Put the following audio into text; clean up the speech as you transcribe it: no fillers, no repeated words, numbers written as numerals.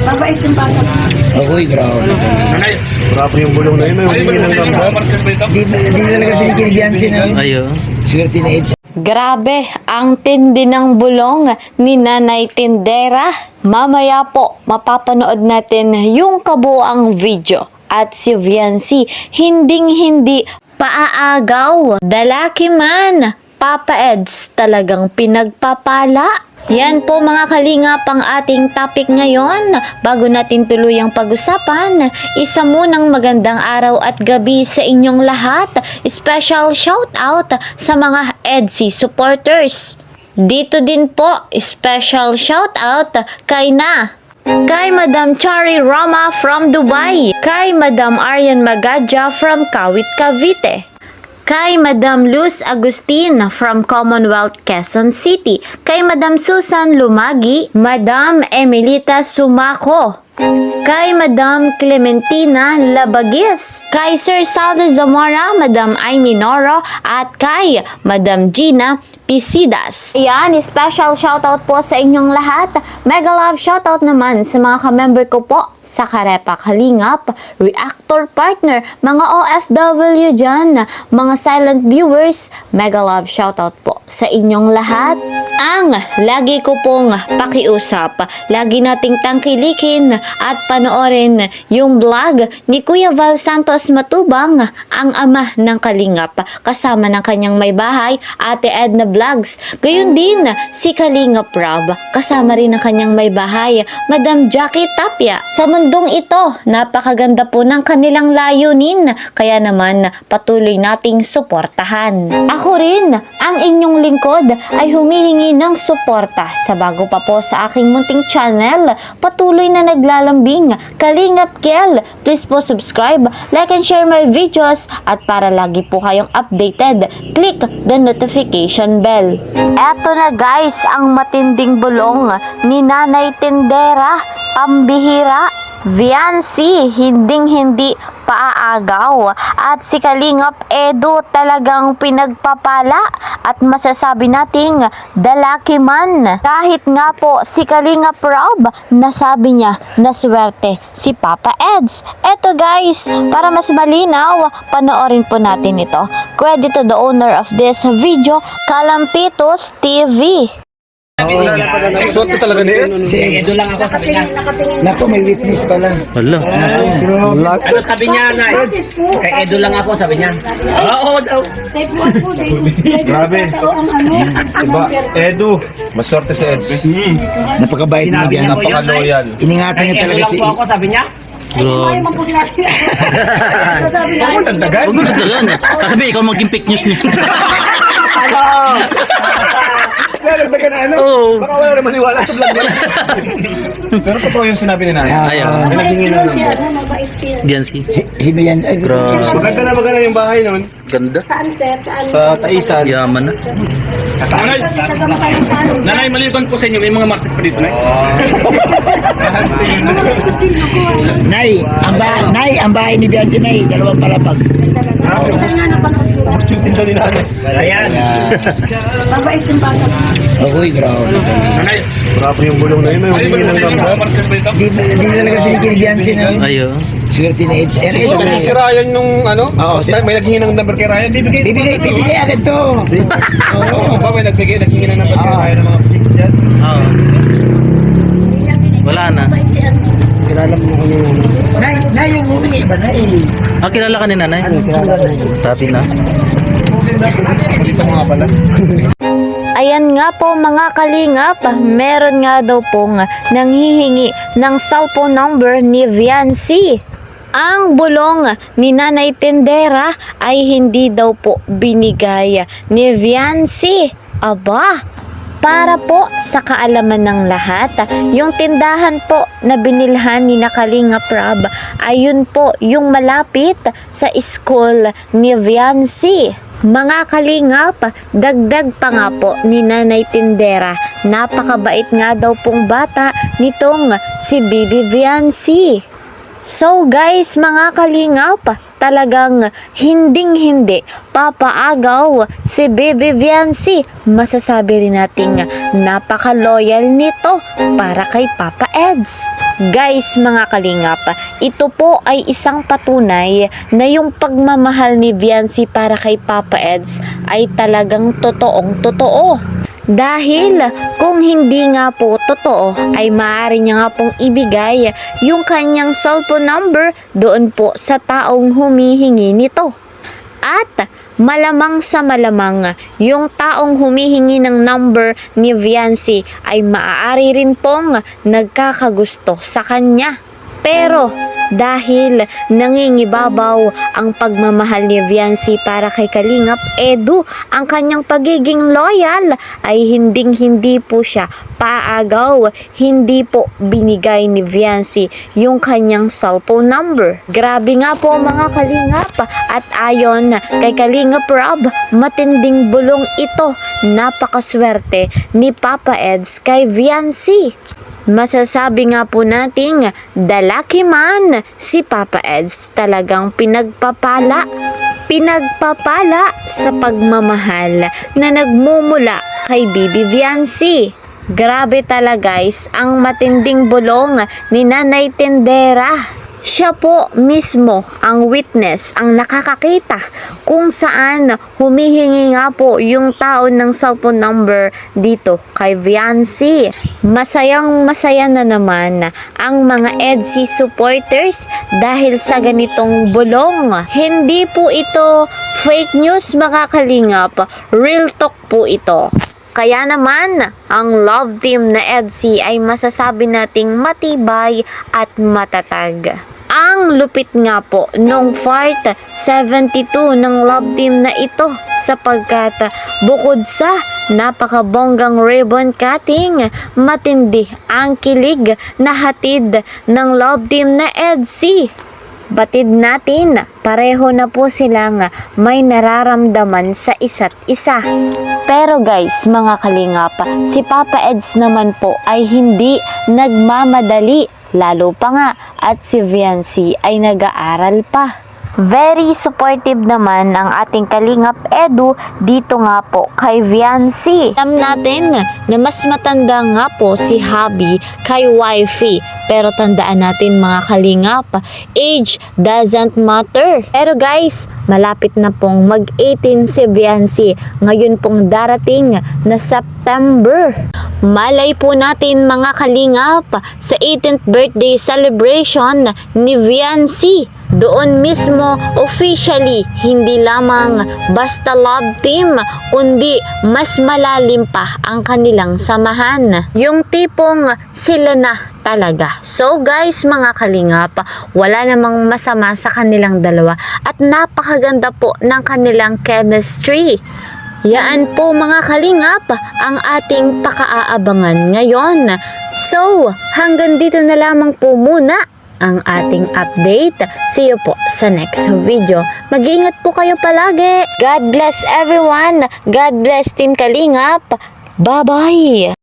Mabait yung bata. Ako'y grabe. Grabe yung bulong na yun. May humingi ng number. Di talaga binigyan si na. Ayo. Swerte na Eds. Grabe, ang tindi ng bulong ni Nanay Tindera. Mamaya po, mapapanood natin yung kabuang video. At si Viancy, hinding-hindi paaagaw. Dalaki man, Papa Eds, talagang pinagpapala. Yan po mga kalingap ang ating topic ngayon. Bago natin tuluyang pag-usapan, isa munang magandang araw at gabi sa inyong lahat. Special shout out sa mga EDSI supporters. Dito din po, special shout out kay Madam Chari Rama from Dubai, kay Madam Aryan Magadja from Kawit, Cavite, kay Madam Luz Agustin from Commonwealth, Quezon City, kay Madam Susan Lumagi, Madam Emilita Sumaco, kay Madam Clementina Labagis, kay Sir Salde Zamora, Madam Aimee Noro, at kay Madam Gina Pisidas. Ayan, special shoutout po sa inyong lahat. Mega love shoutout naman sa mga ka-member ko po sa Karepa Kalingap, Reactor Partner, mga OFW dyan, mga silent viewers. Mega love shoutout po sa inyong lahat. Ang lagi ko pong pakiusap, lagi nating tangkilikin at panoorin yung vlog ni Kuya Val Santos Matubang, ang ama ng Kalingap, kasama ng kanyang may bahay, Ate Edna Vlogs. Gayon din si Kalingap Rob, kasama rin ng kanyang may bahay, Madam Jackie Tapia. Sa mundong ito, napakaganda po ng kanilang layunin, kaya naman patuloy nating suportahan. Ako rin, ang inyong lingkod ay humihingi ng suporta sa bago pa po sa aking munting channel. Patuloy na naglalambing, Kalingap Kel. Please po subscribe, like and share my videos, at para lagi po kayong updated, click the notification bell. Eto na guys, ang matinding bulong ni Nanay Tindera, pambihira. Viancy, hinding-hindi paaagaw, at si Kalingap Edu talagang pinagpapala at masasabi nating dalaki man. Kahit nga po si Kalingap Rob, nasabi niya na swerte si Papa Eds. Eto guys, para mas malinaw, panoorin po natin ito. Credit to the owner of this video, Kalampitos TV. Suot ko talaga niya. Edo lang ako, sabi niya. Naku, may witness pala. Hala. Ano sabi niya, Nay? Kay Edo lang ako, sabi niya. Oo daw. Grabe. Diba, Edu, maswerte si Eds. Napakabait na Viancy. Napaka-loyal. Iningatan niya Kay Edo talaga lang si... po ako, sabi niya. Ay, man po sila. Sasabi na. Huwag mo nagdagan. Huwag mo na yan. Sabi, ikaw maging fake news niya. Nagdagan na ano? Oo. Baka wala na maniwala sa vlog niya. Pero totoo yung sinabi ni Nanay. Ayaw. May naghingi ng Siya, number. mabait siya. Viancy. Si Vian... Ay, Grabe. Maganda yung bahay nun. Ganda. Saan, sir? Saan? Sa Taisan. Yaman na. Nanay, Nanay, maliban po sa inyo, may mga martes pa dito, Nay. Nay, ang bahay ni Viancy, Nay, dalawang palapag. tapos yung tinda ni Nanay. Ayan. Mabait yung bata. Ako'y grabe. Grabe yung bulong na yun. May humingi ng number. Di talaga binigyan ni Viancy na. Ayo. Swerte na Eds. RS So, pala. si Ryan nung ano? Oo, May naghingi ng number kay Ryan. Bibigay agad to. Oo, ba may naghingi ng number kay Ryan ng mga chicks dyan. Oo. Wala na. Kilala mo kung yung... Nay, yung humingi ba na eh? Ah, kilala ka ni Nanay? Sabi na. Dito mga pala. Ayan nga po mga kalingap, meron nga daw pong nanghihingi ng cellphone number ni Viancy. Ang bulong ni Nanay Tindera ay hindi daw po binigay ni Viancy. Aba, para po sa kaalaman ng lahat, yung tindahan po na binilhan ni Kalingap Rob, ayun po yung malapit sa school ni Viancy. Mga kalingap, dagdag pa nga po ni Nanay Tindera, napakabait nga daw pong bata nitong si Bibi Viancy. So guys, mga kalingap, talagang hinding-hindi papaagaw si Bibi Viancy. Masasabi rin nating napaka-loyal nito para kay Papa Eds. Guys, mga kalingap, ito po ay isang patunay na yung pagmamahal ni Viancy para kay Papa Eds ay talagang totoong totoo. Dahil kung hindi nga po totoo ay maaari niya nga pong ibigay yung kanyang cellphone number doon po sa taong humihingi nito. At malamang sa malamang yung taong humihingi ng number ni Viancy ay maaari rin pong nagkakagusto sa kanya. Pero dahil nangingibabaw ang pagmamahal ni Viancy para kay Kalingap Edu, ang kanyang pagiging loyal ay hinding-hindi po siya paagaw, hindi po binigay ni Viancy yung kanyang cellphone number. Grabe nga po mga Kalingap, at ayon kay Kalingap Rob, matinding bulong ito. Napakaswerte ni Papa Eds kay Viancy. Masasabi nga po nating the lucky man si Papa Eds, talagang pinagpapala sa pagmamahal na nagmumula kay Bibi Viancy. Grabe talaga guys ang matinding bulong ni Nanay Tindera. Siya po mismo ang witness, ang nakakakita kung saan humihingi nga po yung tao ng cellphone number dito kay Viancy. Masayang masaya na naman ang mga EDSI supporters dahil sa ganitong bulong. Hindi po ito fake news mga kalingap, real talk po ito. Kaya naman, ang love team na EDSI ay masasabi nating matibay at matatag. Ang lupit nga po nung part 72 ng love team na ito, sapagkat bukod sa napakabonggang ribbon cutting, matindi ang kilig na hatid ng love team na EDSI. Batid natin, pareho na po silang may nararamdaman sa isa't isa. Pero guys, mga kalingap, si Papa Eds naman po ay hindi nagmamadali, lalo pa nga at si Viancy ay nag-aaral pa. Very supportive naman ang ating Kalingap Edu dito nga po kay Viancy. Alam natin na mas matanda nga po si Hubby kay Wifey. Pero tandaan natin mga kalingap, age doesn't matter. Pero guys, malapit na pong mag-18 si Viancy. Ngayon pong darating na September. Malay po natin mga kalingap sa 18th birthday celebration ni Viancy. Doon mismo officially, hindi lamang basta love team, kundi mas malalim pa ang kanilang samahan. Yung tipong sila na talaga. So guys, mga kalingap, wala namang masama sa kanilang dalawa at napakaganda po ng kanilang chemistry. Yaan po mga kalingap ang ating pakaaabangan ngayon. So, hanggang dito na lamang po muna ang ating update. See you po sa next video. Mag-ingat po kayo palagi. God bless everyone. God bless Team Kalingap. Bye-bye.